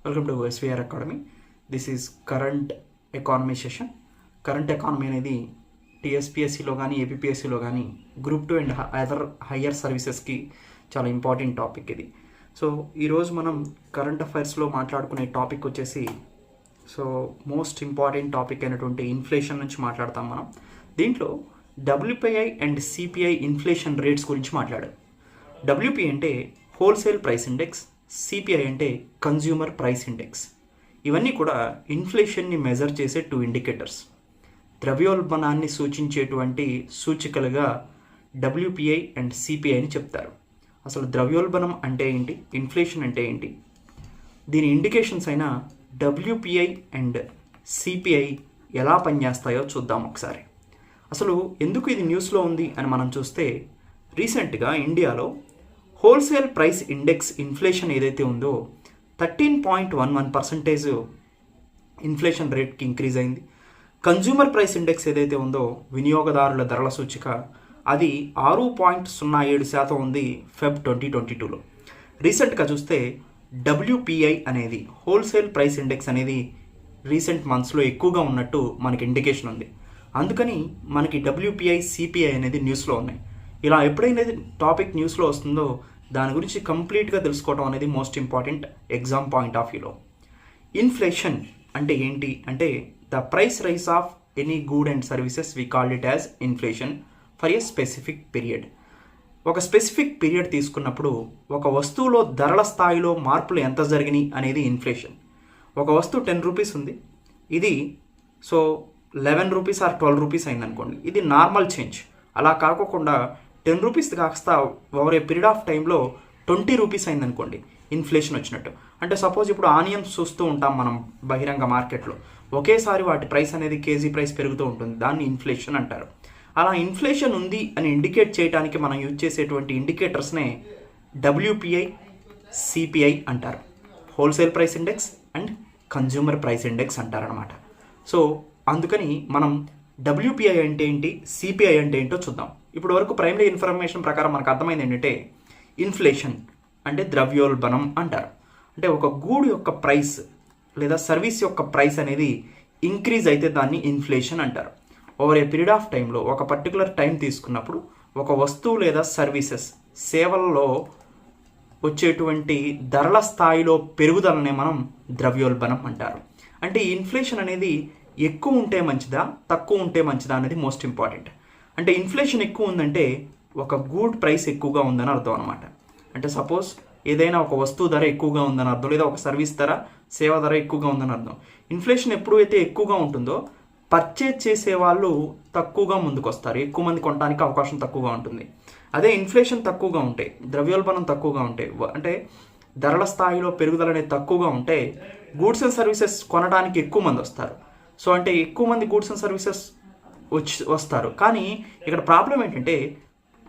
Welcome to SVR academy. This is current economy session. Current economy అనేది టీఎస్పీఎస్సీలో కానీ ఏపీపీఎస్సీలో కానీ group 2 and other higher సర్వీసెస్కి చాలా important topic ఇది. So ఈరోజు మనం కరెంట్ అఫైర్స్లో మాట్లాడుకునే టాపిక్ వచ్చేసి మోస్ట్ ఇంపార్టెంట్ టాపిక్ అయినటువంటి ఇన్ఫ్లేషన్ నుంచి మాట్లాడతాం మనం. దీంట్లో WPI and CPI inflation rates గురించి మాట్లాడారు. డబ్ల్యూపీఐ అంటే హోల్సేల్ ప్రైస్ ఇండెక్స్, సిపిఐ అంటే కన్జ్యూమర్ ప్రైస్ ఇండెక్స్. ఇవన్నీ కూడా ఇన్ఫ్లేషన్ని మెజర్ చేసే 2 ఇండికేటర్స్. ద్రవ్యోల్బణాన్ని సూచించేటువంటి సూచికలుగా డబ్ల్యూపీఐ అండ్ సిపిఐ అని చెప్తారు. అసలు ద్రవ్యోల్బణం అంటే ఏంటి, ఇన్ఫ్లేషన్ అంటే ఏంటి, దీని ఇండికేషన్స్ అయిన డబ్ల్యూపీఐ అండ్ సిపిఐ ఎలా పనిచేస్తాయో చూద్దాం ఒకసారి. అసలు ఎందుకు ఇది న్యూస్లో ఉంది అని మనం చూస్తే, రీసెంట్గా ఇండియాలో హోల్సేల్ ప్రైస్ ఇండెక్స్ ఇన్ఫ్లేషన్ ఏదైతే ఉందో 13.11% ఇన్ఫ్లేషన్ రేట్కి ఇంక్రీజ్ అయింది. కన్జ్యూమర్ ప్రైస్ ఇండెక్స్ ఏదైతే ఉందో వినియోగదారుల ధరల సూచిక, అది 6.07% ఉంది ఫెబ్ 2022లో. రీసెంట్గా చూస్తే డబ్ల్యూపీఐ అనేది హోల్సేల్ ప్రైస్ ఇండెక్స్ అనేది రీసెంట్ మంత్స్లో ఎక్కువగా ఉన్నట్టు మనకి ఇండికేషన్ ఉంది. అందుకని మనకి డబ్ల్యూపీఐ సిపిఐ అనేది న్యూస్లో ఉన్నాయి. ఇలా ఎప్పుడైనా టాపిక్ న్యూస్లో వస్తుందో దాని గురించి కంప్లీట్గా తెలుసుకోవడం అనేది most important exam point of వ్యూలో. ఇన్ఫ్లేషన్ అంటే ఏంటి అంటే the price rise of any good and services we call it as inflation for a specific period. ఒక స్పెసిఫిక్ పీరియడ్ తీసుకున్నప్పుడు ఒక వస్తువులో ధరల స్థాయిలో మార్పులు ఎంత జరిగినాయి అనేది ఇన్ఫ్లేషన్. ఒక వస్తువు 10 రూపీస్ ఉంది, ఇది 11 రూపీస్ ఆర్ 12 రూపీస్ అయిందనుకోండి, ఇది నార్మల్ చేంజ్. అలా కాకుండా 10 రూపీస్ కాస్త ఓవర్ ఏ పీరియడ్ ఆఫ్ టైంలో 20 రూపీస్ అయిందనుకోండి, ఇన్ఫ్లేషన్ వచ్చినట్టు. అంటే సపోజ్ ఇప్పుడు ఆనియన్స్ చూస్తూ ఉంటాం మనం బహిరంగ మార్కెట్లో, ఒకేసారి వాటి ప్రైస్ అనేది కేజీ ప్రైస్ పెరుగుతూ ఉంటుంది, దాన్ని ఇన్ఫ్లేషన్ అంటారు. అలా ఇన్ఫ్లేషన్ ఉంది అని ఇండికేట్ చేయడానికి మనం యూజ్ చేసేటువంటి ఇండికేటర్స్నే డబ్ల్యూపీఐ సిపిఐ అంటారు. Wholesale price index and consumer price index అంటారనమాట. సో అందుకని మనం డబ్ల్యూపీఐ అంటే ఏంటి, సిపిఐ అంటే ఏంటో చూద్దాం. ఇప్పుడు వరకు ప్రైమరీ ఇన్ఫర్మేషన్ ప్రకారం మనకు అర్థమైంది ఏంటంటే, ఇన్ఫ్లేషన్ అంటే ద్రవ్యోల్బణం అంటారు. అంటే ఒక గూడ్ యొక్క ప్రైస్ లేదా సర్వీస్ యొక్క ప్రైస్ అనేది ఇంక్రీజ్ అయితే దాన్ని ఇన్ఫ్లేషన్ అంటారు. ఓవర్ ఏ పీరియడ్ ఆఫ్ టైంలో ఒక పర్టికులర్ టైం తీసుకున్నప్పుడు ఒక వస్తువు లేదా సర్వీసెస్ సేవల్లో వచ్చేటువంటి ధరల స్థాయిలో పెరుగుదలనే మనం ద్రవ్యోల్బణం అంటారు. అంటే ఈ ఇన్ఫ్లేషన్ అనేది ఎక్కువ ఉంటే మంచిదా తక్కువ ఉంటే మంచిదా అనేది మోస్ట్ ఇంపార్టెంట్. అంటే ఇన్ఫ్లేషన్ ఎక్కువ ఉందంటే ఒక గూడ్ ప్రైస్ ఎక్కువగా ఉందని అర్థం అనమాట. అంటే సపోజ్ ఏదైనా ఒక వస్తువు ధర ఎక్కువగా ఉందని అర్థం, లేదా ఒక సర్వీస్ ధర సేవ ధర ఎక్కువగా ఉందని అర్థం. ఇన్ఫ్లేషన్ ఎప్పుడైతే ఎక్కువగా ఉంటుందో పర్చేజ్ చేసే వాళ్ళు తక్కువగా ముందుకు వస్తారు, ఎక్కువ మంది కొనడానికి అవకాశం తక్కువగా ఉంటుంది. అదే ఇన్ఫ్లేషన్ తక్కువగా ఉంటే, ద్రవ్యోల్బణం తక్కువగా ఉంటే, అంటే ధరల స్థాయిలో పెరుగుదల అనేది తక్కువగా ఉంటే గూడ్స్ అండ్ సర్వీసెస్ కొనడానికి ఎక్కువ మంది వస్తారు. సో అంటే ఎక్కువ మంది గూడ్స్ అండ్ సర్వీసెస్ వస్తారు. కానీ ఇక్కడ ప్రాబ్లం ఏంటంటే,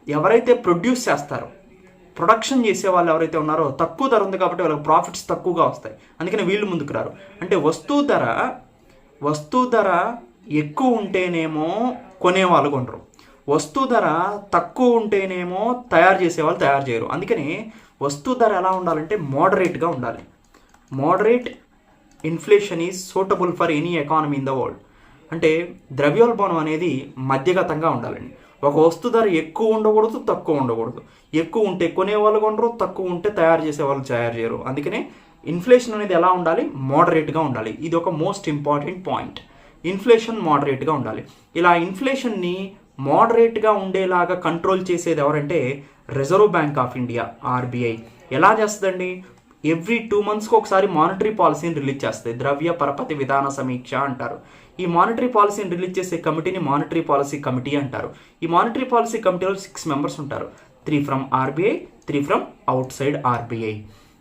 ఎవరైతే ప్రొడ్యూస్ చేస్తారో, ప్రొడక్షన్ చేసే వాళ్ళు ఎవరైతే ఉన్నారో తక్కువ ధర ఉంది కాబట్టి వాళ్ళకి ప్రాఫిట్స్ తక్కువగా వస్తాయి, అందుకని వీళ్ళు ముందుకు రారు. అంటే వస్తువు ధర ఎక్కువ ఉంటేనేమో కొనేవాళ్ళు కొనరు, వస్తువు ధర తక్కువ ఉంటేనేమో తయారు చేసేవాళ్ళు తయారు చేయరు. అందుకని వస్తువు ధర ఎలా ఉండాలంటే మోడరేట్గా ఉండాలి. Moderate inflation is suitable for any economy in the world. అంటే ద్రవ్యోల్బణం అనేది మధ్యగతంగా ఉండాలండి. ఒక వస్తు ధర ఎక్కువ ఉండకూడదు, తక్కువ ఉండకూడదు. ఎక్కువ ఉంటే కొనేవాళ్ళు కొనరు, తక్కువ ఉంటే తయారు చేసే వాళ్ళు తయారు చేయరు. అందుకనే ఇన్ఫ్లేషన్ అనేది ఎలా ఉండాలి, మోడరేట్గా ఉండాలి. ఇది ఒక మోస్ట్ ఇంపార్టెంట్ పాయింట్. ఇన్ఫ్లేషన్ మోడరేట్గా ఉండాలి. ఇలా ఇన్ఫ్లేషన్ని మోడరేట్గా ఉండేలాగా కంట్రోల్ చేసేది ఎవరంటే reserve bank of India, RBI. ఎలా చేస్తుందండి, ఎవ్రీ 2 మంత్స్కి ఒకసారి మానిటరీ పాలసీని రిలీజ్ చేస్తుంది. ద్రవ్య పరపతి విధాన సమీక్ష అంటారు. ఈ మానిటరీ పాలసీని రిలీజ్ చేసే కమిటీని మానిటరీ పాలసీ కమిటీ అంటారు. ఈ మానిటరీ పాలసీ కమిటీలో 6 మెంబర్స్ ఉంటారు. 3 from RBI, 3 from out side RBI.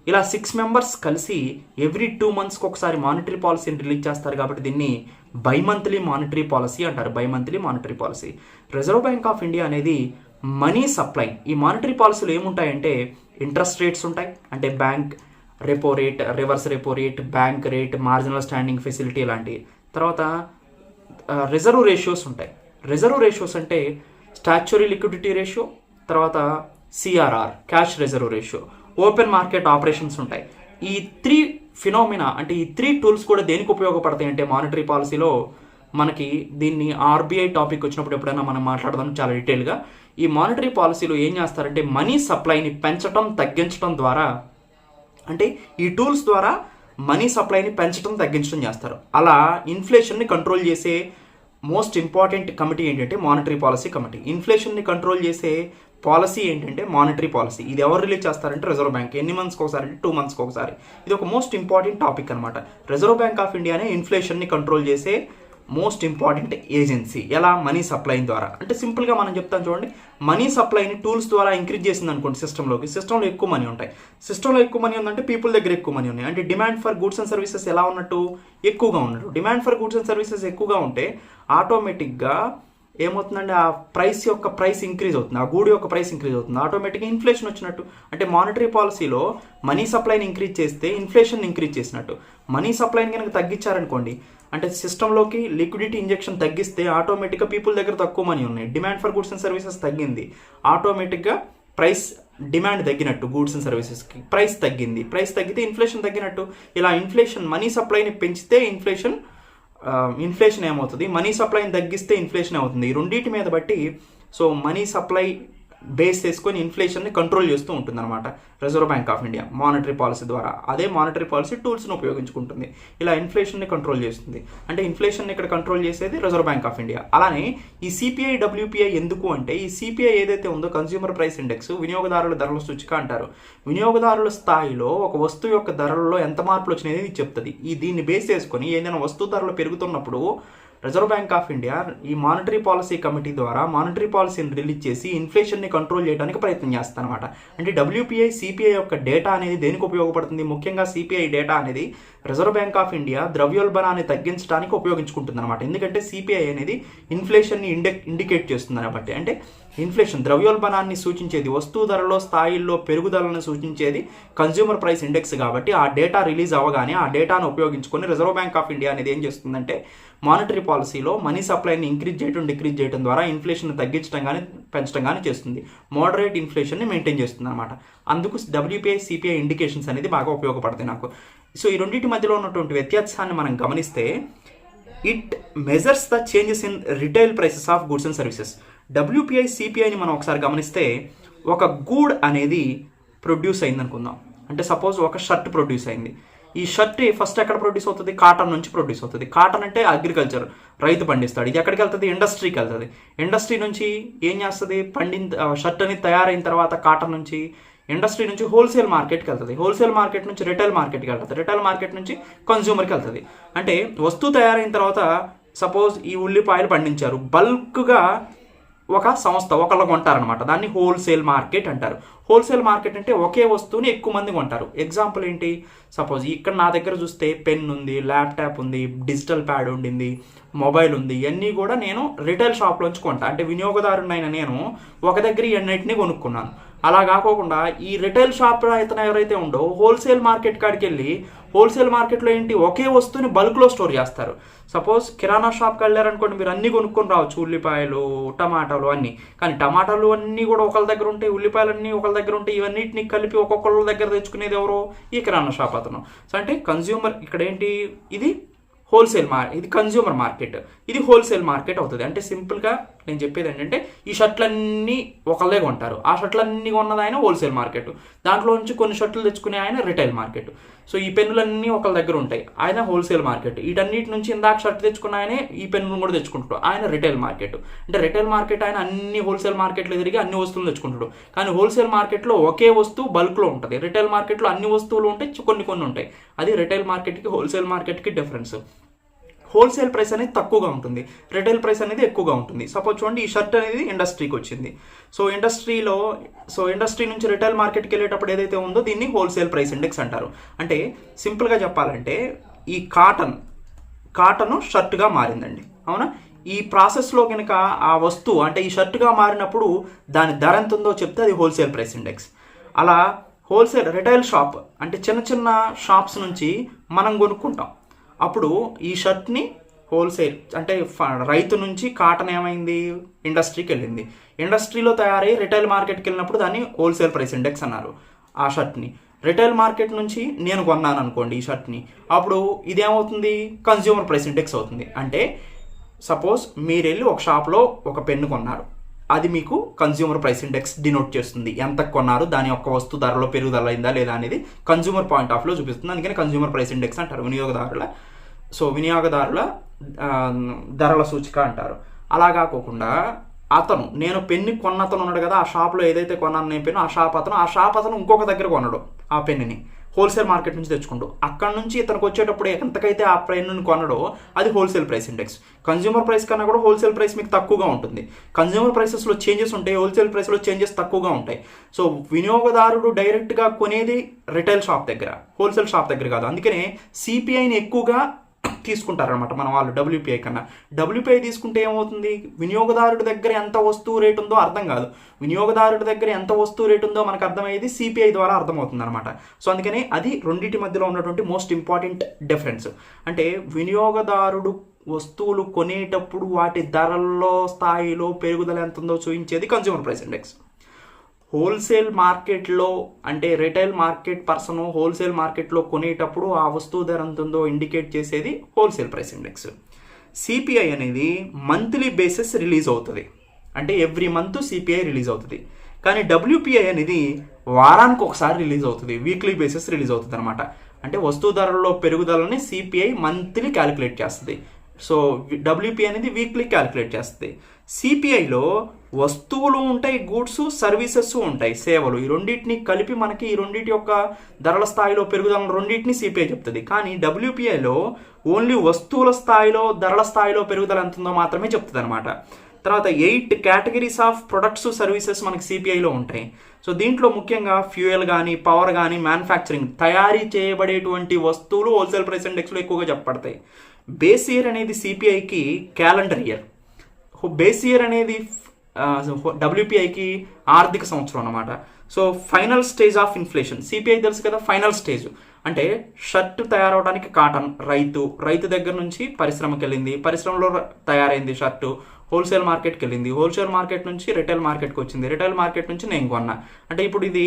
ఇలా 6 మెంబర్స్ కలిసి ఎవ్రీ 2 మంత్స్కి ఒకసారి మానిటరీ పాలసీని రిలీజ్ చేస్తారు కాబట్టి దీన్ని బైమంత్లీ మానిటరీ పాలసీ అంటారు. Bimonthly monetary policy. Reserve bank of India అనేది మనీ సప్లై. ఈ మానిటరీ పాలసీలు ఏముంటాయంటే ఇంట్రెస్ట్ రేట్స్ ఉంటాయి, అంటే bank repo rate, reverse repo rate, bank rate, marginal standing facility లాంటివి. తర్వాత రిజర్వ్ రేషియోస్ ఉంటాయి. రిజర్వ్ రేషియోస్ అంటే స్టాచ్యురీ లిక్విడిటీ రేషియో, తర్వాత CRR cash reserve ratio, open market operations ఉంటాయి. ఈ 3 ఫినామినా అంటే ఈ 3 టూల్స్ కూడా దేనికి ఉపయోగపడతాయి అంటే మానిటరీ పాలసీలో మనకి దీన్ని ఆర్బీఐ టాపిక్ వచ్చినప్పుడు ఎప్పుడైనా మనం మాట్లాడదాం చాలా డీటెయిల్గా. ఈ మానిటరీ పాలసీలో ఏం చేస్తారంటే మనీ సప్లైని పెంచడం తగ్గించడం ద్వారా, అంటే ఈ టూల్స్ ద్వారా మనీ సప్లైని పెంచడం తగ్గించడం చేస్తారు. అలా ఇన్ఫ్లేషన్ని కంట్రోల్ చేసే మోస్ట్ ఇంపార్టెంట్ కమిటీ ఏంటంటే మానిటరీ పాలసీ కమిటీ. ఇన్ఫ్లేషన్ని కంట్రోల్ చేసే పాలసీ ఏంటంటే మానిటరీ పాలసీ. ఇది ఎవరు రిలీజ్ చేస్తారంటే రిజర్వ్ బ్యాంక్. ఎన్ని మంత్స్కి ఒకసారి అంటే 2 మంత్స్కి ఒకసారి. ఇది ఒక మోస్ట్ ఇంపార్టెంట్ టాపిక్ అనమాట. రిజర్వ్ బ్యాంక్ ఆఫ్ ఇండియానే ఇన్ఫ్లేషన్ని కంట్రోల్ చేసే మోస్ట్ ఇంపార్టెంట్ ఏజెన్సీ. ఎలా? మనీ సప్లై ద్వారా. అంటే సింపుల్గా మనం చెప్తాను చూడండి, మనీ సప్లైని టూల్స్ ద్వారా ఇంక్రీజ్ చేసింది అనుకోండి సిస్టంలో ఎక్కువ మనీ ఉంటాయి. సిస్టంలో ఎక్కువ మనీ ఉందంటే పీపుల్ దగ్గర ఎక్కువ మనీ ఉన్నాయి. అంటే demand for goods and services ఎలా ఉన్నట్టు? ఎక్కువగా ఉన్నట్టు. Demand for goods and services ఎక్కువగా ఉంటే ఆటోమేటిక్గా ఏమవుతుందంటే ఆ ప్రైస్ ఇంక్రీజ్ అవుతుంది, ఆ గూడి యొక్క ప్రైస్ ఇంక్రీజ్ అవుతుంది, ఆటోమేటిక్గా ఇన్ఫ్లేషన్ వచ్చినట్టు. అంటే మానిటరీ పాలసీలో మనీ సప్లైని ఇంక్రీజ్ చేస్తే ఇన్ఫ్లేషన్ ఇంక్రీజ్ చేసినట్టు. మనీ సప్లైని కనుక తగ్గించారనుకోండి, అంటే సిస్టంలోకి లిక్విడిటీ ఇంజెక్షన్ తగ్గిస్తే ఆటోమేటిక్గా పీపుల్ దగ్గర తక్కువ మనీ ఉన్నాయి, demand for goods and services తగ్గింది, ఆటోమేటిక్గా ప్రైస్ డిమాండ్ తగ్గినట్టు, గూడ్స్ అండ్ సర్వీసెస్కి ప్రైస్ తగ్గింది, ప్రైస్ తగ్గితే ఇన్ఫ్లేషన్ తగ్గినట్టు. ఇలా ఇన్ఫ్లేషన్ మనీ సప్లైని పెంచితే ఇన్ఫ్లేషన్ ఏమవుతుంది, మనీ సప్లైని తగ్గిస్తే ఇన్ఫ్లేషన్ అవుతుంది. ఈ రెండింటి మీద బట్టి సో మనీ సప్లై బేస్ చేసుకొని ఇన్ఫ్లేషన్ని కంట్రోల్ చేస్తూ ఉంటుంది అనమాట reserve bank of India monetary policy ద్వారా. అదే మానిటరీ పాలసీ టూల్స్ని ఉపయోగించుకుంటుంది, ఇలా ఇన్ఫ్లేషన్ని కంట్రోల్ చేస్తుంది. అంటే ఇన్ఫ్లేషన్ని ఇక్కడ కంట్రోల్ చేసేది రిజర్వ్ బ్యాంక్ ఆఫ్ ఇండియా. అలానే ఈ సిపిఐ డబ్ల్యూపీఐ ఎందుకు అంటే, ఈ సిపిఐ ఏదైతే ఉందో కన్స్యూమర్ ప్రైస్ ఇండెక్స్, వినియోగదారుల ధరల సూచిక అంటారు. వినియోగదారుల స్థాయిలో ఒక వస్తువు యొక్క ధరలలో ఎంత మార్పులు వచ్చినాయి చెప్తుంది. దీన్ని బేస్ చేసుకొని ఏదైనా వస్తువు ధరలు పెరుగుతున్నప్పుడు రిజర్వ్ బ్యాంక్ ఆఫ్ ఇండియా ఈ మానిటరీ పాలసీ కమిటీ ద్వారా మానిటరీ పాలసీని రిలీజ్ చేసి ఇన్ఫ్లేషన్ని కంట్రోల్ చేయడానికి ప్రయత్నం చేస్తాను అనమాట. అంటే డబ్ల్యూపీఐ సిపిఐ యొక్క డేటా అనేది దేనికి ఉపయోగపడుతుంది? ముఖ్యంగా సిపిఐ డేటా అనేది రిజర్వ్ బ్యాంక్ ఆఫ్ ఇండియా ద్రవ్యోల్బణాన్ని తగ్గించడానికి ఉపయోగించుకుంటుంది అనమాట. ఎందుకంటే సిపిఐ అనేది ఇన్ఫ్లేషన్ని ఇండికేట్ చేస్తుంది అనమాట. అంటే ఇన్ఫ్లేషన్ ద్రవ్యోల్బణాన్ని సూచించేది, వస్తువు ధరలో స్థాయిల్లో పెరుగుదలను సూచించేది కన్స్యూమర్ ప్రైస్ ఇండెక్స్ కాబట్టి ఆ డేటా రిలీజ్ అవ్వగానే ఆ డేటాను ఉపయోగించుకొని రిజర్వ్ బ్యాంక్ ఆఫ్ ఇండియా అనేది ఏం చేస్తుందంటే మానిటరీ పాలసీలో మనీ సప్లైని ఇంక్రీజ్ చేయడం డిక్రీజ్ చేయడం ద్వారా ఇన్ఫ్లేషన్ తగ్గించడం కానీ పెంచడం కానీ చేస్తుంది. మోడరేట్ ఇన్ఫ్లేషన్ని మెయింటైన్ చేస్తుంది అనమాట. అందుకు డబ్ల్యూపీఐ సిపిఐ ఇండికేషన్స్ అనేది బాగా ఉపయోగపడతాయి నాకు. సో ఈ రెండింటి మధ్యలో ఉన్నటువంటి వ్యత్యాసాన్ని మనం గమనిస్తే, it measures the changes in retail prices of goods and services. WPI సిపిఐని మనం ఒకసారి గమనిస్తే, ఒక గూడ్ అనేది ప్రొడ్యూస్ అయింది అనుకుందాం. అంటే సపోజ్ ఒక షర్ట్ ప్రొడ్యూస్ అయింది. ఈ షర్ట్ ఫస్ట్ ఎక్కడ ప్రొడ్యూస్ అవుతుంది? కాటన్ నుంచి ప్రొడ్యూస్ అవుతుంది. కాటన్ అంటే అగ్రికల్చర్, రైతు పండిస్తాడు. ఇది ఎక్కడికి వెళ్తుంది? ఇండస్ట్రీకి వెళ్తుంది. ఇండస్ట్రీ నుంచి ఏం చేస్తుంది? షర్ట్ అనేది తయారైన తర్వాత కాటన్ నుంచి ఇండస్ట్రీ నుంచి హోల్సేల్ మార్కెట్కి వెళ్తుంది. హోల్సేల్ మార్కెట్ నుంచి రిటైల్ మార్కెట్కి వెళ్తుంది. రిటైల్ మార్కెట్ నుంచి కన్జ్యూమర్కి వెళ్తుంది. అంటే వస్తువు తయారైన తర్వాత సపోజ్ ఈ ఉల్లిపాయలు పండించారు, బల్క్గా ఒక సంస్థ ఒకళ్ళు కొంటారనమాట. దాన్ని హోల్సేల్ మార్కెట్ అంటారు. హోల్సేల్ మార్కెట్ అంటే ఒకే వస్తువుని ఎక్కువ మంది కొంటారు. ఎగ్జాంపుల్ ఏంటి? సపోజ్ ఇక్కడ నా దగ్గర చూస్తే పెన్ ఉంది, ల్యాప్టాప్ ఉంది, డిజిటల్ ప్యాడ్ ఉండింది, మొబైల్ ఉంది. ఇవన్నీ కూడా నేను రిటైల్ షాప్లోంచి కొంటా. అంటే వినియోగదారునైనా నేను ఒక దగ్గర ఇవన్నిటిని కొనుక్కున్నాను. అలా కాకోకుండా ఈ రిటైల్ షాప్ అయితే ఎవరైతే ఉండో హోల్సేల్ మార్కెట్ కాడికి వెళ్ళి, హోల్సేల్ మార్కెట్లో ఏంటి, ఒకే వస్తువుని బల్క్లో స్టోర్ చేస్తారు. సపోజ్ కిరాణా షాప్కి వెళ్ళారనుకోండి, మీరు అన్నీ కొనుక్కొని రావచ్చు, ఉల్లిపాయలు, టమాటాలు అన్నీ. కానీ టమాటాలు అన్నీ కూడా ఒకళ్ళ దగ్గర ఉంటాయి, ఉల్లిపాయలు అన్నీ ఒకళ్ళ దగ్గర ఉంటాయి. ఇవన్నిటిని కలిపి ఒక్కొక్కళ్ళ దగ్గర తెచ్చుకునేది ఎవరో? ఈ కిరాణా షాప్ అతను. సో అంటే కన్జ్యూమర్ ఇక్కడ ఏంటి, ఇది హోల్సేల్ ఇది కన్జ్యూమర్ మార్కెట్, ఇది హోల్సేల్ మార్కెట్ అవుతుంది. అంటే సింపుల్గా నేను చెప్పేది ఏంటంటే, ఈ షర్ట్లన్నీ ఒకళ్ళే కొంటారు. ఆ షర్ట్లన్నీ కొన్నది ఆయన హోల్సేల్ మార్కెట్. దాంట్లో నుంచి కొన్ని షర్ట్లు తెచ్చుకునే ఆయన రిటైల్ మార్కెట్. సో ఈ పెన్నులన్నీ ఒకళ్ళ దగ్గర ఉంటాయి, ఆయన హోల్సేల్ మార్కెట్. వీటన్నిటి నుంచి ఇందాక షర్ట్ తెచ్చుకున్న ఆయనే ఈ పెన్నులను కూడా తెచ్చుకుంటాడు, ఆయన రిటైల్ మార్కెట్. అంటే రిటైల్ మార్కెట్ ఆయన అన్ని హోల్సేల్ మార్కెట్లో తిరిగి అన్ని వస్తువులు తెచ్చుకుంటాడు. కానీ హోల్సేల్ మార్కెట్లో ఒకే వస్తువు బల్క్లో ఉంటుంది. రిటైల్ మార్కెట్లో అన్ని వస్తువులు ఉంటాయి, కొన్ని ఉంటాయి. అది రిటైల్ మార్కెట్కి హోల్సేల్ మార్కెట్కి డిఫరెన్స్. హోల్సేల్ ప్రైస్ అనేది తక్కువగా ఉంటుంది, రిటైల్ ప్రైస్ అనేది ఎక్కువగా ఉంటుంది. సపోజ్ చూడండి, ఈ షర్ట్ అనేది ఇండస్ట్రీకి వచ్చింది. సో ఇండస్ట్రీ నుంచి రిటైల్ మార్కెట్కి వెళ్ళేటప్పుడు ఏదైతే ఉందో దీన్ని హోల్సేల్ ప్రైస్ ఇండెక్స్ అంటారు. అంటే సింపుల్గా చెప్పాలంటే, ఈ కాటన్ షర్ట్గా మారిందండి, అవునా? ఈ ప్రాసెస్లో కనుక ఆ వస్తువు అంటే ఈ షర్ట్గా మారినప్పుడు దాని ధర ఎంత ఉందో చెప్తే అది హోల్సేల్ ప్రైస్ ఇండెక్స్. అలా రిటైల్ షాప్ అంటే చిన్న చిన్న షాప్స్ నుంచి మనం కొనుక్కుంటాం. అప్పుడు ఈ షర్ట్ని హోల్సేల్ అంటే రైతు నుంచి కాటన్ ఏమైంది, ఇండస్ట్రీకి వెళ్ళింది. ఇండస్ట్రీలో తయారై రిటైల్ మార్కెట్కి వెళ్ళినప్పుడు దాన్ని హోల్సేల్ ప్రైస్ ఇండెక్స్ అన్నారు ఆ షర్ట్ని. రిటైల్ మార్కెట్ నుంచి నేను కొన్నాను అనుకోండి ఈ షర్ట్ని, అప్పుడు ఇదేమవుతుంది, కన్జ్యూమర్ ప్రైస్ ఇండెక్స్ అవుతుంది. అంటే సపోజ్ మీరు వెళ్ళి ఒక షాప్లో ఒక పెన్ను కొన్నారు, అది మీకు కన్జ్యూమర్ ప్రైస్ ఇండెక్స్ డినోట్ చేస్తుంది. ఎంత కొన్నారు, దాని యొక్క వస్తు ధరలో పెరుగుదల అయిందా లేదా అనేది కన్జ్యూమర్ పాయింట్ ఆఫ్ లో చూపిస్తుంది. అందుకని కన్జ్యూమర్ ప్రైస్ ఇండెక్స్ అంటారు వినియోగదారుల ధరల సూచిక అంటారు. అలా కాకుండా నేను పెన్ను కొన్నతను ఉన్నాడు కదా, ఆ షాప్లో ఏదైతే కొన్నాను నేను పెన్ను, ఆ షాప్ అతను ఇంకొక దగ్గర కొనడు ఆ పెన్నుని, హోల్సేల్ మార్కెట్ నుంచి తెచ్చుకుంటూ అక్కడ నుంచి ఇతనికి వచ్చేటప్పుడు ఎంతకైతే ఆ పెన్నుని కొనడో అది wholesale price index. Consumer price కన్నా కూడా హోల్సేల్ ప్రైస్ మీకు తక్కువగా ఉంటుంది. కన్జ్యూమర్ ప్రైసెస్లో చేంజెస్ ఉంటాయి, హోల్సేల్ ప్రైస్లో చేంజెస్ తక్కువగా ఉంటాయి. సో వినియోగదారుడు డైరెక్ట్గా కొనేది రిటైల్ షాప్ దగ్గర, హోల్సేల్ షాప్ దగ్గర కాదు. అందుకనే సిపిఐని ఎక్కువగా తీసుకుంటారనమాట మన వాళ్ళు డబ్ల్యూపీఐ కన్నా. డబ్ల్యూపీఐ తీసుకుంటే ఏమవుతుంది, వినియోగదారుడి దగ్గర ఎంత వస్తువు రేటు ఉందో అర్థం కాదు, వినియోగదారుడి దగ్గర ఎంత వస్తువు రేటు ఉందో మనకు అర్థమయ్యేది సిపిఐ ద్వారా అర్థమవుతుంది అనమాట. సో అందుకని అది రెండింటి మధ్యలో ఉన్నటువంటి మోస్ట్ ఇంపార్టెంట్ డిఫరెన్స్. అంటే వినియోగదారుడు వస్తువులు కొనేటప్పుడు వాటి ధరల్లో స్థాయిలో పెరుగుదల ఎంత ఉందో చూపించేది కన్జ్యూమర్ ప్రైస్ ఇండెక్స్. హోల్సేల్ మార్కెట్లో అంటే రిటైల్ మార్కెట్ పర్సన్ హోల్సేల్ మార్కెట్లో కొనేటప్పుడు ఆ వస్తువు ధర ఎంత ఉందో ఇండికేట్ చేసేది హోల్సేల్ ప్రైస్ ఇండెక్స్. సిపిఐ అనేది మంత్లీ బేసిస్ రిలీజ్ అవుతుంది, అంటే ఎవ్రీ మంత్ సిపిఐ రిలీజ్ అవుతుంది. కానీ డబ్ల్యూపీఐ అనేది వారానికి ఒకసారి రిలీజ్ అవుతుంది, వీక్లీ బేసిస్ రిలీజ్ అవుతుంది అనమాట. అంటే వస్తువు ధరల్లో పెరుగుదలని సిపిఐ మంత్లీ క్యాలిక్యులేట్ చేస్తుంది. సో డబ్ల్యూపీఐ అనేది వీక్లీ క్యాలిక్యులేట్ చేస్తుంది. సిపిఐలో వస్తువులు ఉంటాయి, గూడ్స్ సర్వీసెస్ ఉంటాయి, సేవలు. ఈ రెండింటిని కలిపి మనకి ఈ రెండింటి యొక్క ధరల స్థాయిలో పెరుగుదల రెండింటిని సిపిఐ చెప్తుంది. కానీ డబ్ల్యూపీఐలో ఓన్లీ వస్తువుల స్థాయిలో ధరల స్థాయిలో పెరుగుదల ఎంత ఉందో మాత్రమే చెప్తుంది అనమాట. తర్వాత 8 కేటగిరీస్ ఆఫ్ ప్రొడక్ట్స్ సర్వీసెస్ మనకి సిపిఐలో ఉంటాయి. సో దీంట్లో ముఖ్యంగా ఫ్యూయల్ కానీ, పవర్ కానీ, మ్యానుఫ్యాక్చరింగ్ తయారీ చేయబడేటువంటి వస్తువులు హోల్సేల్ ప్రైస్ ఇండెక్స్లో ఎక్కువగా చెప్పబడతాయి. బేస్ ఇయర్ అనేది సిపిఐకి క్యాలెండర్ ఇయర్, బేస్ ఇయర్ అనేది డబ్ల్యూపీఐకి ఆర్థిక సంవత్సరం అన్నమాట. So final stage of inflation, CPI తెలుసు కదా, ఫైనల్ స్టేజ్ అంటే షర్ట్ తయారవడానికి కాటన్, రైతు దగ్గర నుంచి పరిశ్రమకి వెళ్ళింది, పరిశ్రమలో తయారైంది షర్టు, హోల్సేల్ మార్కెట్కి వెళ్ళింది, హోల్సేల్ మార్కెట్ నుంచి రిటైల్ మార్కెట్కి వచ్చింది, రిటైల్ మార్కెట్ నుంచి నేను కొన్నా. అంటే ఇప్పుడు ఇది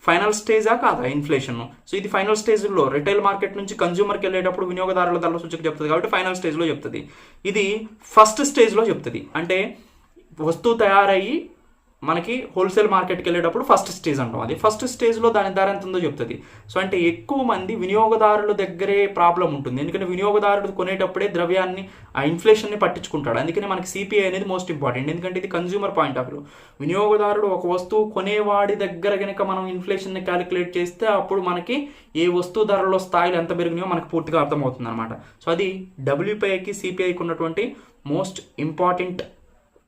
ఫైనల్ స్టేజా కాదా ఇన్ఫ్లేషన్? సో ఇది ఫైనల్ స్టేజ్లో రిటైల్ మార్కెట్ నుంచి కన్జ్యూమర్కి వెళ్ళేటప్పుడు వినియోగదారుల ధరల సూచిక చెప్తుంది కాబట్టి ఫైనల్ స్టేజ్లో చెప్తుంది. ఇది ఫస్ట్ స్టేజ్లో చెప్తుంది, అంటే వస్తువు తయారయ్యి మనకి హోల్సేల్ మార్కెట్కి వెళ్ళేటప్పుడు ఫస్ట్ స్టేజ్ అంటాం. అది ఫస్ట్ స్టేజ్లో దాని ధర ఎంత ఉందో చెప్తుంది. సో అంటే ఎక్కువ మంది వినియోగదారుల దగ్గరే ప్రాబ్లం ఉంటుంది, ఎందుకంటే వినియోగదారుడు కొనేటప్పుడే ద్రవ్యాన్ని ఆ ఇన్ఫ్లేషన్ని పట్టించుకుంటాడు. అందుకని మనకి సిపిఐ అనేది మోస్ట్ ఇంపార్టెంట్, ఎందుకంటే ఇది కన్జ్యూమర్ పాయింట్ ఆఫ్ వ్యూ. వినియోగదారుడు ఒక వస్తువు కొనేవాడి దగ్గర కనుక మనం ఇన్ఫ్లేషన్ని క్యాలిక్యులేట్ చేస్తే అప్పుడు మనకి ఏ వస్తువు ధరలో స్థాయిలు ఎంత పెరిగినాయో మనకు పూర్తిగా అర్థమవుతుంది అనమాట. సో అది డబ్ల్యూపీఐకి సిపిఐకి ఉన్నటువంటి మోస్ట్ ఇంపార్టెంట్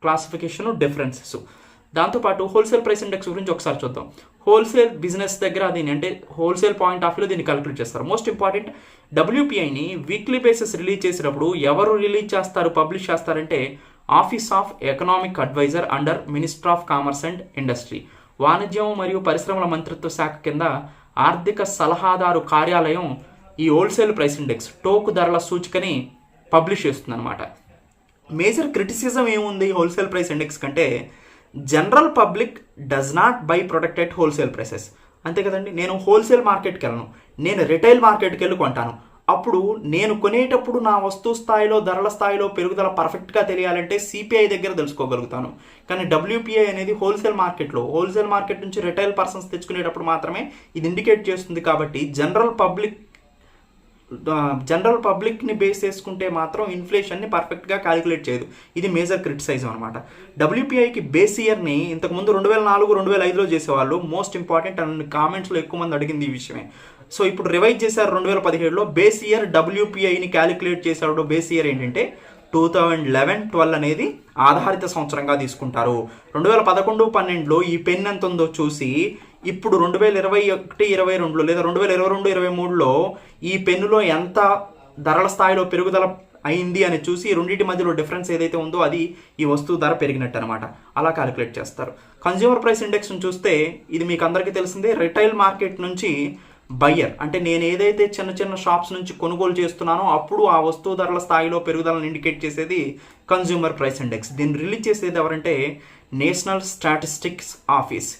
క్లాసిఫికేషన్ డిఫరెన్సెస్. దాంతోపాటు హోల్సేల్ ప్రైస్ ఇండెక్స్ గురించి ఒకసారి చూద్దాం. హోల్సేల్ బిజినెస్ దగ్గర దీన్ని అంటే హోల్సేల్ పాయింట్ ఆఫ్ వ్యూలో దీన్ని క్యాలిక్యులేట్ చేస్తారు. మోస్ట్ ఇంపార్టెంట్, డబ్ల్యూపీఐని వీక్లీ బేసిస్ రిలీజ్ చేసేటప్పుడు ఎవరు రిలీజ్ చేస్తారు, పబ్లిష్ చేస్తారంటే office of economic adviser under minister of commerce and industry, వాణిజ్యం మరియు పరిశ్రమల మంత్రిత్వ శాఖ కింద ఆర్థిక సలహాదారు కార్యాలయం ఈ హోల్సేల్ ప్రైస్ ఇండెక్స్ టోకు ధరల సూచికని పబ్లిష్ చేస్తుంది అనమాట. మేజర్ క్రిటిసిజం ఏముంది హోల్సేల్ ప్రైస్ ఇండెక్స్ కంటే, general public does not by product at wholesale prices. అంతే కదండి, నేను హోల్సేల్ మార్కెట్కి వెళ్ళను, నేను రిటైల్ మార్కెట్కి వెళ్ళి కొంటాను. అప్పుడు నేను కొనేటప్పుడు నా వస్తువు స్థాయిలో ధరల స్థాయిలో పెరుగుదల పర్ఫెక్ట్గా తెలియాలంటే సిపిఐ దగ్గర తెలుసుకోగలుగుతాను. కానీ డబ్ల్యూపీఐ అనేది హోల్సేల్ మార్కెట్ నుంచి రిటైల్ పర్సన్స్ తెచ్చుకునేటప్పుడు మాత్రమే ఇది ఇండికేట్ చేస్తుంది. కాబట్టి జనరల్ పబ్లిక్ని బేస్ చేసుకుంటే మాత్రం ఇన్ఫ్లేషన్ని పర్ఫెక్ట్గా క్యాలిక్యులేట్ చేయదు. ఇది మేజర్ క్రిటిసైజం అనమాట. డబ్ల్యూపీఐకి బేస్ ఇయర్ని ఇంతకుముందు 2004-2005లో చేసేవాళ్ళు. మోస్ట్ ఇంపార్టెంట్ అండ్ కామెంట్స్లో ఎక్కువ మంది అడిగింది ఈ విషయమే. సో ఇప్పుడు రివైజ్ చేశారు 2017లో. బేస్ ఇయర్ డబ్ల్యూపీఐని క్యాలిక్యులేట్ చేశాడు. బేస్ ఇయర్ ఏంటంటే 2011-12 అనేది ఆధారిత సంవత్సరంగా తీసుకుంటారు. 2011-12లో ఈ పెన్ ఎంత ఉందో చూసి ఇప్పుడు 2021-22లో లేదా 2022-23లో ఈ పెన్నులో ఎంత ధరల స్థాయిలో పెరుగుదల అయింది అని చూసి రెండింటి మధ్యలో డిఫరెన్స్ ఏదైతే ఉందో అది ఈ వస్తువు ధర పెరిగినట్టు అనమాట. అలా క్యాలిక్యులేట్ చేస్తారు. కన్జ్యూమర్ ప్రైస్ ఇండెక్స్ని చూస్తే ఇది మీకు అందరికీ తెలిసిందే, రిటైల్ మార్కెట్ నుంచి బయ్యర్ అంటే నేను ఏదైతే చిన్న చిన్న షాప్స్ నుంచి కొనుగోలు చేస్తున్నానో అప్పుడు ఆ వస్తువు ధరల స్థాయిలో పెరుగుదలను ఇండికేట్ చేసేది కన్జ్యూమర్ ప్రైస్ ఇండెక్స్. దీన్ని రిలీజ్ చేసేది ఎవరంటే నేషనల్ స్టాటిస్టిక్స్ ఆఫీస్.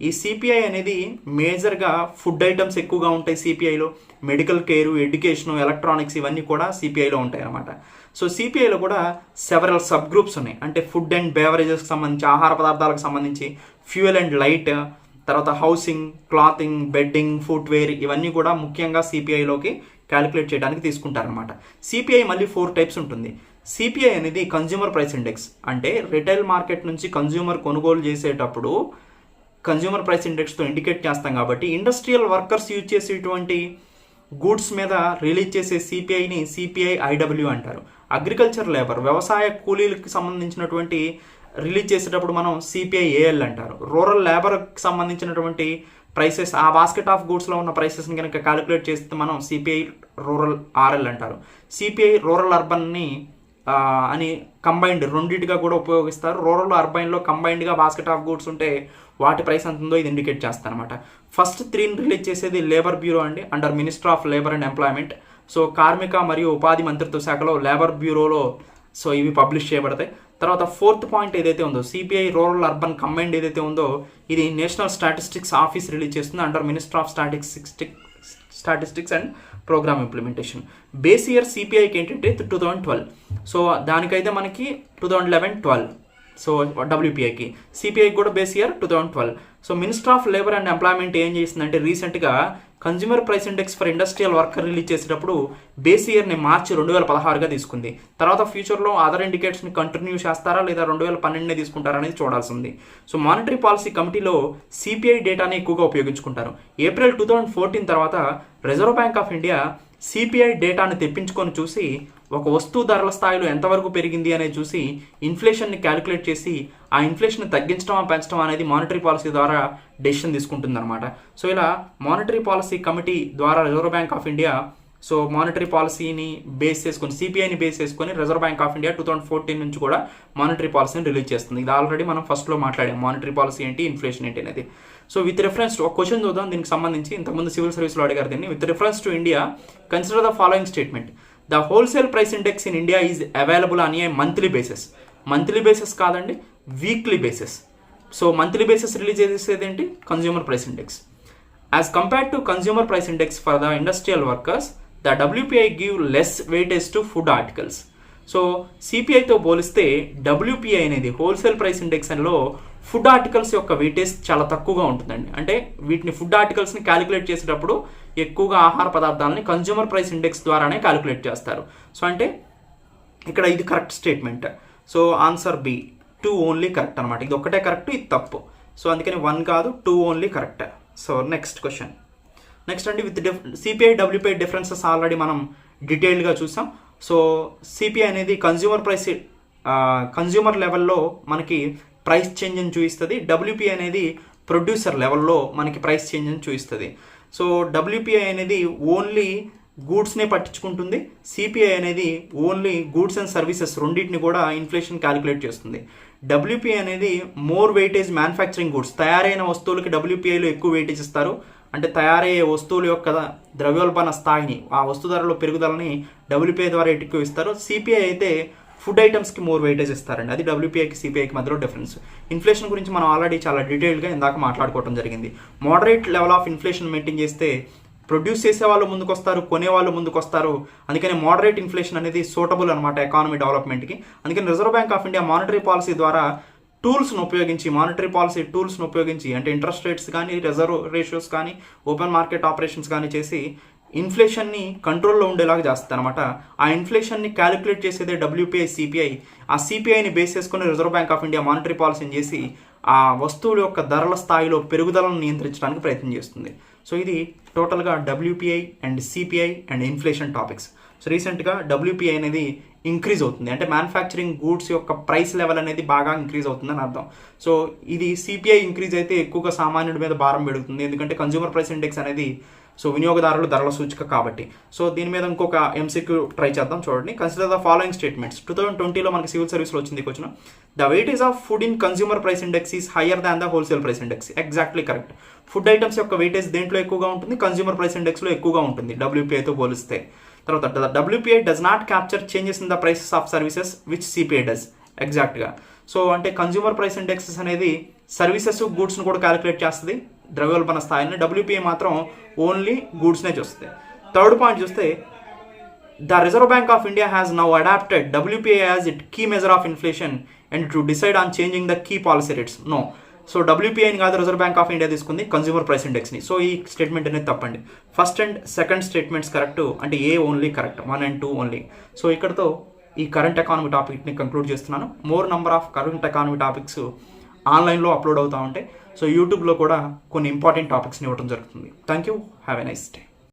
ఈ సిపిఐ అనేది మేజర్గా ఫుడ్ ఐటమ్స్ ఎక్కువగా ఉంటాయి సిపిఐలో. మెడికల్ కేరు, ఎడ్యుకేషను, ఎలక్ట్రానిక్స్ ఇవన్నీ కూడా సిపిఐలో ఉంటాయి అన్నమాట. సో సిపిఐలో కూడా సెవరల్ సబ్ గ్రూప్స్ ఉన్నాయి. అంటే ఫుడ్ అండ్ బేవరేజెస్కి సంబంధించి, ఆహార పదార్థాలకు సంబంధించి, ఫ్యూయల్ అండ్ లైట్, తర్వాత హౌసింగ్, క్లాతింగ్, బెడ్డింగ్, ఫుట్వేర్ ఇవన్నీ కూడా ముఖ్యంగా సిపిఐలోకి క్యాలిక్యులేట్ చేయడానికి తీసుకుంటారనమాట. సిపిఐ మళ్ళీ 4 టైప్స్ ఉంటుంది. సిపిఐ అనేది కన్జ్యూమర్ ప్రైస్ ఇండెక్స్. అంటే రిటైల్ మార్కెట్ నుంచి కన్జ్యూమర్ కొనుగోలు చేసేటప్పుడు కన్జ్యూమర్ ప్రైస్ ఇండెక్స్తో ఇండికేట్ చేస్తాం కాబట్టి ఇండస్ట్రియల్ వర్కర్స్ యూజ్ చేసేటువంటి గూడ్స్ మీద రిలీజ్ చేసే సిపిఐని సిపిఐ ఐడబ్ల్యూ అంటారు. అగ్రికల్చర్ లేబర్, వ్యవసాయ కూలీలకు సంబంధించినటువంటి రిలీజ్ చేసేటప్పుడు మనం సిపిఐ ఏఎల్ అంటారు. రూరల్ లేబర్కి సంబంధించినటువంటి ప్రైసెస్, ఆ బాస్కెట్ ఆఫ్ గూడ్స్లో ఉన్న ప్రైసెస్ని కనుక క్యాలిక్యులేట్ చేస్తే మనం సిపిఐ రూరల్ ఆర్ఎల్ అంటారు. సిపిఐ రూరల్ అర్బన్ని అని కంబైన్డ్ రెండింటిగా కూడా ఉపయోగిస్తారు. రూరల్ అర్బైన్లో కంబైన్డ్గా బాస్కెట్ ఆఫ్ గూడ్స్ ఉంటే వాటి ప్రైస్ ఎంత ఉందో ఇది ఇండికేట్ చేస్తాను అనమాట. ఫస్ట్ 3ని రిలీజ్ చేసేది లేబర్ బ్యూరో అండి, under minister of labour and employment. So కార్మిక మరియు ఉపాధి మంత్రిత్వ శాఖలో లేబర్ బ్యూరోలో సో ఇవి పబ్లిష్ చేయబడతాయి. తర్వాత 4th పాయింట్ ఏదైతే ఉందో సిపిఐ రూరల్ అర్బన్ కంబైన్డ్ ఏదైతే ఉందో ఇది నేషనల్ స్టాటిస్టిక్స్ ఆఫీస్ రిలీజ్ చేస్తుంది, under minister of statistics and programme implementation. Base year సిపిఐకి ఏంటంటే 2012. సో దానికైతే మనకి 2011-12. సో డబ్ల్యూపీఐకి, సిపిఐకి కూడా base year 2012. So minister of labour and employment ఏం చేసిందంటే రీసెంట్గా consumer price index for industrial worker release చేసేటప్పుడు బేస్ ఇయర్ని మార్చి 2016గా తీసుకుంది. తర్వాత ఫ్యూచర్లో అదర్ ఇండికేటర్స్ని కంటిన్యూ చేస్తారా లేదా 2012 తీసుకుంటారా అనేది చూడాల్సి ఉంది. సో మానిటరీ పాలసీ కమిటీలో సిపిఐ డేటాని ఎక్కువగా ఉపయోగించుకుంటారు. ఏప్రిల్ 2014 తర్వాత reserve bank of India CPI డేటాను తెప్పించుకొని చూసి ఒక వస్తువు ధరల స్థాయిలో ఎంతవరకు పెరిగింది అనేది చూసి ఇన్ఫ్లేషన్ని క్యాలిక్యులేట్ చేసి ఆ ఇన్ఫ్లేషన్ తగ్గించడం పెంచడం అనేది మానిటరీ పాలసీ ద్వారా డెసిషన్ తీసుకుంటుంది అనమాట. సో ఇలా మానిటరీ పాలసీ కమిటీ ద్వారా reserve bank of India so monetary పాలసీని బేస్ చేసుకొని సిపిఐని బేస్ చేసుకొని రిజర్వ్ బ్యాంక్ ఆఫ్ ఇండియా 2014 నుంచి కూడా మానిటరీ పాలసీని రిలీజ్ చేస్తుంది. ఇది ఆల్రెడీ మనం ఫస్ట్లో మాట్లాడాం, మానిటరీ పాలసీ ఏంటి, ఇన్ఫ్లేషన్ ఏంటి అనేది. సో విత్ రిఫరెన్స్ టు ఒక క్వశ్చన్ చూద్దాం దీనికి సంబంధించి. ఇంతకుముందు సివిల్ సర్వీస్లో అడిగారు దీన్ని. With reference to India consider the following statement: the wholesale price index in India is available on a monthly basis. Monthly basis కాదండి, weekly basis. So monthly basis release చేసేది ఏంటి, consumer price index. As compared to consumer price index for the industrial workers, the WPI give less weightage to food articles. So సిపిఐతో పోలిస్తే WPI అనేది wholesale price ఇండెక్స్లో food articles యొక్క weightage చాలా తక్కువగా ఉంటుందండి. అంటే వీటిని ఫుడ్ ఆర్టికల్స్ని క్యాలిక్యులేట్ చేసేటప్పుడు ఎక్కువగా ఆహార పదార్థాలని కన్జ్యూమర్ ప్రైస్ ఇండెక్స్ ద్వారానే క్యాలిక్యులేట్ చేస్తారు. సో అంటే ఇక్కడ ఇది correct statement. So answer B 2 only correct అనమాట. ఇది ఒకటే కరెక్ట్, ఇది తప్పు. సో అందుకని 1 కాదు, 2 only correct. So next question. Next అండి with CPI WPI differences already మనం డీటెయిల్డ్గా చూసాం. సో సిపిఐ అనేది కన్జ్యూమర్ లెవెల్లో మనకి ప్రైస్ చేంజ్ అని చూపిస్తుంది. డబ్ల్యూపీఐ అనేది ప్రొడ్యూసర్ లెవెల్లో మనకి ప్రైస్ చేంజ్ అని చూపిస్తుంది. సో డబ్ల్యూపీఐ అనేది ఓన్లీ గూడ్స్నే పట్టించుకుంటుంది. సిపిఐ అనేది ఓన్లీ గూడ్స్ అండ్ సర్వీసెస్ రెండింటిని కూడా ఇన్ఫ్లేషన్ క్యాలిక్యులేట్ చేస్తుంది. డబ్ల్యూపీఐ అనేది మోర్ వెయిటేజ్ మ్యానుఫ్యాక్చరింగ్ గూడ్స్, తయారైన వస్తువులకి డబ్ల్యూపీఐలో ఎక్కువ వెయిటేజ్ ఇస్తారు. అంటే తయారయ్యే వస్తువుల యొక్క ద్రవ్యోల్బణ స్థాయిని, ఆ వస్తు ధరలో పెరుగుదలని డబ్ల్యూపీఐ ద్వారా ఎక్కువ ఇస్తారు. సిపిఐ అయితే ఫుడ్ ఐటమ్స్కి మోర్ వెయిటేజ్ ఇస్తారండి. అది డబ్ల్యూపీఐకి సిపిఐకి మధ్యలో డిఫరెన్స్. ఇన్ఫ్లేషన్ గురించి మనం ఆల్రెడీ చాలా డీటెయిల్గా ఇందాక మాట్లాడుకోవడం జరిగింది. Moderate level of inflation maintain చేస్తే ప్రొడ్యూస్ చేసే వాళ్ళు ముందుకు వస్తారు, కొనే వాళ్ళు ముందుకు వస్తారు. అందుకని మోడరేట్ ఇన్ఫ్లేషన్ అనేది సూటబుల్ అనమాట ఎకానమీ డెవలప్మెంట్కి. అందుకని reserve bank of India monetary policy ద్వారా మానిటరీ పాలసీ టూల్స్ను ఉపయోగించి అంటే ఇంట్రెస్ట్ రేట్స్ కానీ, రిజర్వ్ రేషియోస్ కానీ, ఓపెన్ మార్కెట్ ఆపరేషన్స్ కానీ చేసి ఇన్ఫ్లేషన్ని కంట్రోల్లో ఉండేలాగా చేస్తుంది అనమాట. ఆ ఇన్ఫ్లేషన్ని క్యాలిక్యులేట్ చేసేదే డబ్ల్యూపీఐ, సిపిఐ. ఆ సిపిఐని బేస్ చేసుకుని reserve bank of India monetary పాలసీని చేసి ఆ వస్తువుల యొక్క ధరల స్థాయిలో పెరుగుదలను నియంత్రించడానికి ప్రయత్నం చేస్తుంది. సో ఇది టోటల్గా WPI and CPI and inflation topics. So రీసెంట్గా డబ్ల్యూపీఐ అనేది ఇంక్రీజ్ అవుతుంది, అంటే మ్యానుఫ్యాక్చరింగ్ గూడ్స్ యొక్క ప్రైస్ లెవెల్ అనేది బాగా ఇంక్రీజ్ అవుతుందని అర్థం. సో ఇది సిపిఐ ఇంక్రీజ్ అయితే ఎక్కువగా సామాన్యుడి మీద భారం పెడుతుంది, ఎందుకంటే కన్జ్యూమర్ ప్రైస్ ఇండెక్స్ అనేది సో వినియోగదారులు ధరల సూచిక కాబట్టి. సో దీని మీద ఇంకొక ఎంసీక్యూ ట్రై చేద్దాం, చూడండి. Consider the following statements. 2020లో మనకి సివిల్ సర్వీస్లో వచ్చింది question. The weightage of food in consumer price index is higher than the wholesale price index. Exactly correct. Food items యొక్క వెయిటేజ్ దేంట్లో ఎక్కువగా ఉంటుంది, కన్జ్యూమర్ ప్రైస్ ఇండెక్స్లో ఎక్కువగా ఉంటుంది డబ్ల్యూపీఐతో పోలిస్తే. తర్వాత WPI does not capture changes in the prices of services which CPI does. ఎగ్జాక్ట్గా. So అంటే కన్జ్యూమర్ ప్రైస్ ఇండెక్సెస్ అనేది సర్వీసెస్ గూడ్స్ను కూడా క్యాలిక్యులేట్ చేస్తుంది ద్రవ్యోల్బణ స్థాయిని. WPI మాత్రం ఓన్లీ గూడ్స్నే చూస్తుంది. థర్డ్ పాయింట్ చూస్తే the Reserve Bank of India has now adapted WPI as its key measure of inflation and to decide on changing the key policy rates. No. So WPIని కాదు reserve bank of India తీసుకుంది, consumer price ఇండెక్స్ని. So ఈ statement అనేది తప్పండి. First and second statements correct, అంటే A only correct, 1 and 2 only. So ఇక్కడతో ఈ కరెంట్ ఎకానమీ టాపిక్ని కంక్లూడ్ చేస్తున్నాను. More number of current economy topics ఆన్లైన్లో అప్లోడ్ అవుతూ ఉంటాయి. సో యూట్యూబ్లో కూడా కొన్ని ఇంపార్టెంట్ టాపిక్స్ని ఇవ్వడం జరుగుతుంది. Thank you, have a nice day.